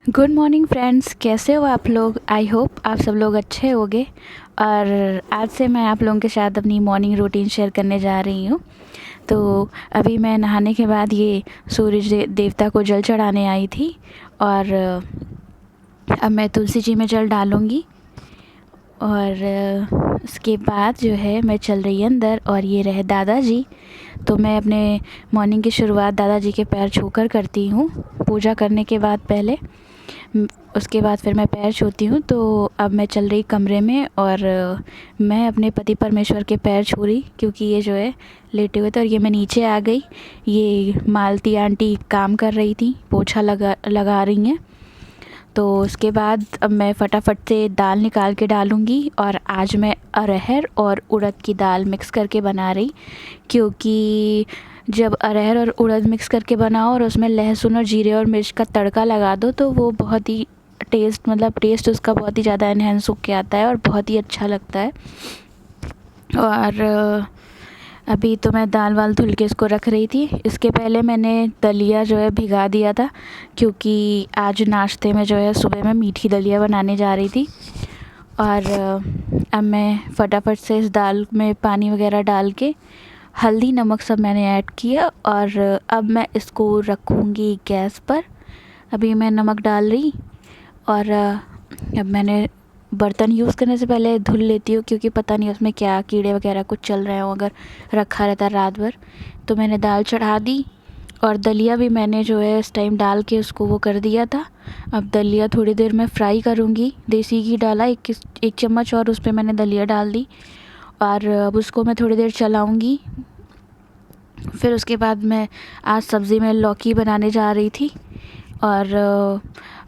Good morning friends, कैसे हो आप लोग। आई होप आप सब लोग अच्छे होंगे। और आज से मैं आप लोगों के साथ अपनी मॉर्निंग रूटीन शेयर करने जा रही हूँ। तो अभी मैं नहाने के बाद ये देवता को जल चढ़ाने आई थी। और अब मैं तुलसी जी में जल डालूँगी। और उसके बाद जो है मैं चल रही अंदर, और ये रहे दादाजी। तो मैं अपने मॉर्निंग की शुरुआत दादाजी के पैर छूकर करती हूँ, पूजा करने के बाद पहले। उसके बाद फिर मैं पैर छूती हूँ। तो अब मैं चल रही कमरे में, और मैं अपने पति परमेश्वर के पैर छू रही, क्योंकि ये जो है लेटे हुए थे। और ये मैं नीचे आ गई। ये मालती आंटी काम कर रही थी, पोछा लगा रही हैं। तो उसके बाद अब मैं फटाफट से दाल निकाल के डालूँगी। और आज मैं अरहर और उड़द की दाल मिक्स करके बना रही, क्योंकि जब अरहर और उड़द मिक्स करके बनाओ और उसमें लहसुन और जीरे और मिर्च का तड़का लगा दो, तो वो बहुत ही टेस्ट उसका बहुत ही ज़्यादा इन्हेंस होके आता है और बहुत ही अच्छा लगता है। और अभी तो मैं दाल वाल धुल के इसको रख रही थी। इसके पहले मैंने दलिया जो है भिगा दिया था, क्योंकि आज नाश्ते में जो है सुबह मैं मीठी दलिया बनाने जा रही थी। और अब मैं फटाफट से इस दाल में पानी वगैरह डाल के हल्दी नमक सब मैंने ऐड किया, और अब मैं इसको रखूँगी गैस पर। अभी मैं नमक डाल रही। और अब मैंने बर्तन यूज़ करने से पहले धुल लेती हूँ, क्योंकि पता नहीं उसमें क्या कीड़े वगैरह कुछ चल रहे हो अगर रखा रहता रात भर। तो मैंने दाल चढ़ा दी, और दलिया भी मैंने जो है इस टाइम डाल के उसको वो कर दिया था। अब दलिया थोड़ी देर मैं फ्राई करूँगी। देसी घी डाला एक चम्मच, और उस पर मैंने दलिया डाल दी। और अब उसको मैं थोड़ी देर चलाऊँगी। फिर उसके बाद मैं आज सब्ज़ी में लौकी बनाने जा रही थी। और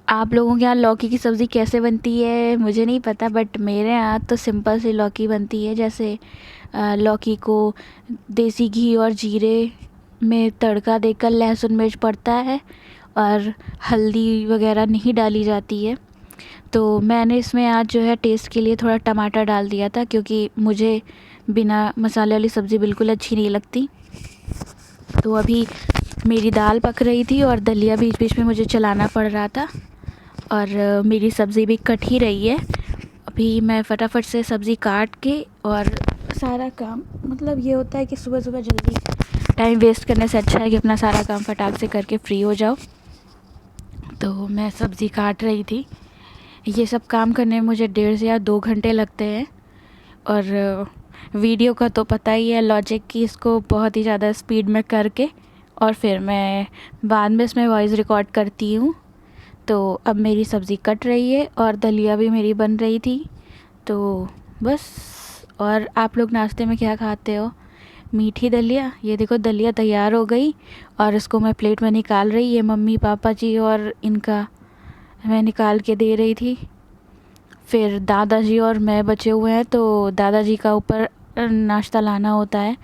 आप लोगों के यहाँ लौकी की सब्ज़ी कैसे बनती है मुझे नहीं पता, बट मेरे यहाँ तो सिंपल सी लौकी बनती है। जैसे लौकी को देसी घी और जीरे में तड़का देकर लहसुन मिर्च पड़ता है, और हल्दी वगैरह नहीं डाली जाती है। तो मैंने इसमें आज जो है टेस्ट के लिए थोड़ा टमाटर डाल दिया था, क्योंकि मुझे बिना मसाले वाली सब्ज़ी बिल्कुल अच्छी नहीं लगती। तो अभी मेरी दाल पक रही थी, और दलिया बीच बीच में मुझे चलाना पड़ रहा था। और मेरी सब्ज़ी भी कट ही रही है। अभी मैं फटाफट से सब्ज़ी काट के, और सारा काम मतलब ये होता है कि सुबह सुबह जल्दी टाइम वेस्ट करने से अच्छा है कि अपना सारा काम फटाक से करके फ्री हो जाओ। तो मैं सब्ज़ी काट रही थी। ये सब काम करने में मुझे 1.5 से या 2 घंटे लगते हैं। और वीडियो का तो पता ही है लॉजिक, कि इसको बहुत ही ज़्यादा स्पीड में करके और फिर मैं बाद में इसमें वॉइस रिकॉर्ड करती हूँ। तो अब मेरी सब्ज़ी कट रही है, और दलिया भी मेरी बन रही थी। तो बस। और आप लोग नाश्ते में क्या खाते हो। मीठी दलिया। ये देखो दलिया तैयार हो गई, और इसको मैं प्लेट में निकाल रही। ये मम्मी पापा जी और इनका मैं निकाल के दे रही थी। फिर दादाजी और मैं बचे हुए हैं, तो दादाजी का ऊपर नाश्ता लाना होता है।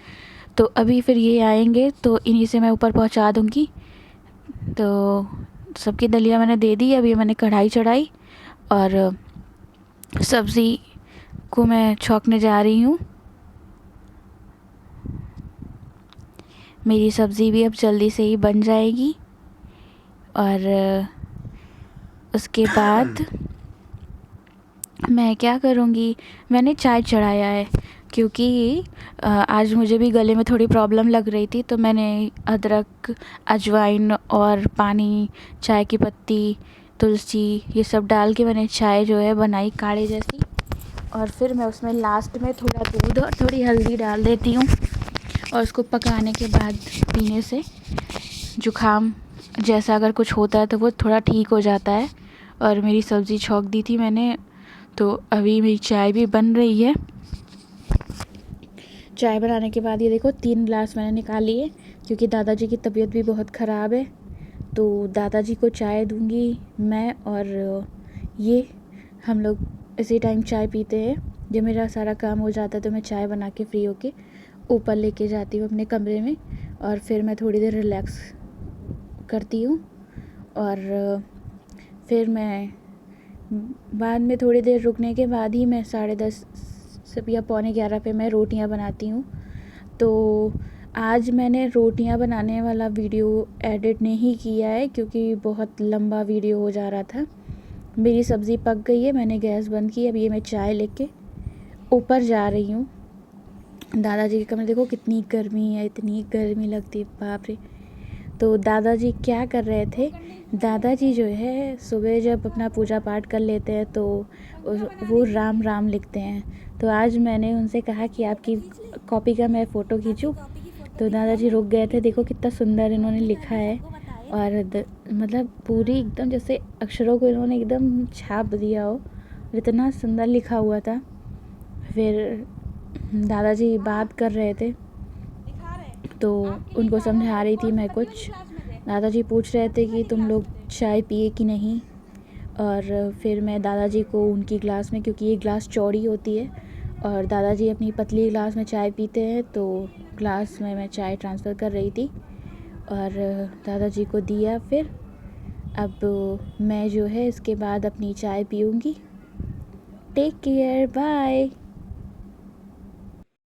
तो अभी फिर ये आएंगे तो इन्हीं से मैं ऊपर पहुंचा दूंगी। तो सबकी दलिया मैंने दे दी। अभी मैंने कढ़ाई चढ़ाई, और सब्ज़ी को मैं छौंकने जा रही हूँ। मेरी सब्ज़ी भी अब जल्दी से ही बन जाएगी। और उसके बाद मैं क्या करूँगी, मैंने चाय चढ़ाया है, क्योंकि आज मुझे भी गले में थोड़ी प्रॉब्लम लग रही थी। तो मैंने अदरक, अजवाइन और पानी, चाय की पत्ती, तुलसी, ये सब डाल के मैंने चाय जो है बनाई काढ़े जैसी। और फिर मैं उसमें लास्ट में थोड़ा दूध और थोड़ी हल्दी डाल देती हूँ, और उसको पकाने के बाद पीने से जुखाम जैसा अगर कुछ होता है तो वो थोड़ा ठीक हो जाता है। और मेरी सब्ज़ी छौंक दी थी मैंने। तो अभी मेरी चाय भी बन रही है। चाय बनाने के बाद ये देखो 3 गिलास मैंने निकाली है, क्योंकि दादाजी की तबीयत भी बहुत ख़राब है। तो दादाजी को चाय दूंगी मैं, और ये हम लोग इसी टाइम चाय पीते हैं। जब मेरा सारा काम हो जाता है तो मैं चाय बना के फ्री होके ऊपर लेके जाती हूँ अपने कमरे में, और फिर मैं थोड़ी देर रिलैक्स करती हूँ। और फिर मैं बाद में थोड़ी देर रुकने के बाद ही मैं 10:30 या 11:15 पे मैं रोटियां बनाती हूँ। तो आज मैंने रोटियां बनाने वाला वीडियो एडिट नहीं किया है क्योंकि बहुत लंबा वीडियो हो जा रहा था। मेरी सब्ज़ी पक गई है, मैंने गैस बंद की। अब ये मैं चाय लेके ऊपर जा रही हूँ। दादाजी के कमरे देखो कितनी गर्मी है, इतनी गर्मी लगती है, बाप रे। तो दादाजी क्या कर रहे थे, दादाजी जो है सुबह जब अपना पूजा पाठ कर लेते हैं तो वो राम राम लिखते हैं। तो आज मैंने उनसे कहा कि आपकी कॉपी का मैं फ़ोटो खींचूं, तो दादाजी रुक गए थे। देखो कितना सुंदर इन्होंने लिखा है, और मतलब पूरी एकदम जैसे अक्षरों को इन्होंने एकदम छाप दिया हो, इतना सुंदर लिखा हुआ था। फिर दादाजी बात कर रहे थे तो उनको समझा रही थी मैं कुछ। दादाजी पूछ रहे थे कि तुम लोग चाय पिए कि नहीं, और फिर मैं दादाजी को उनकी ग्लास में, क्योंकि ये ग्लास चौड़ी होती है और दादाजी अपनी पतली ग्लास में चाय पीते हैं, तो ग्लास में मैं चाय ट्रांसफ़र कर रही थी और दादाजी को दिया। फिर अब मैं जो है इसके बाद अपनी चाय पीऊँगी। Take care, bye.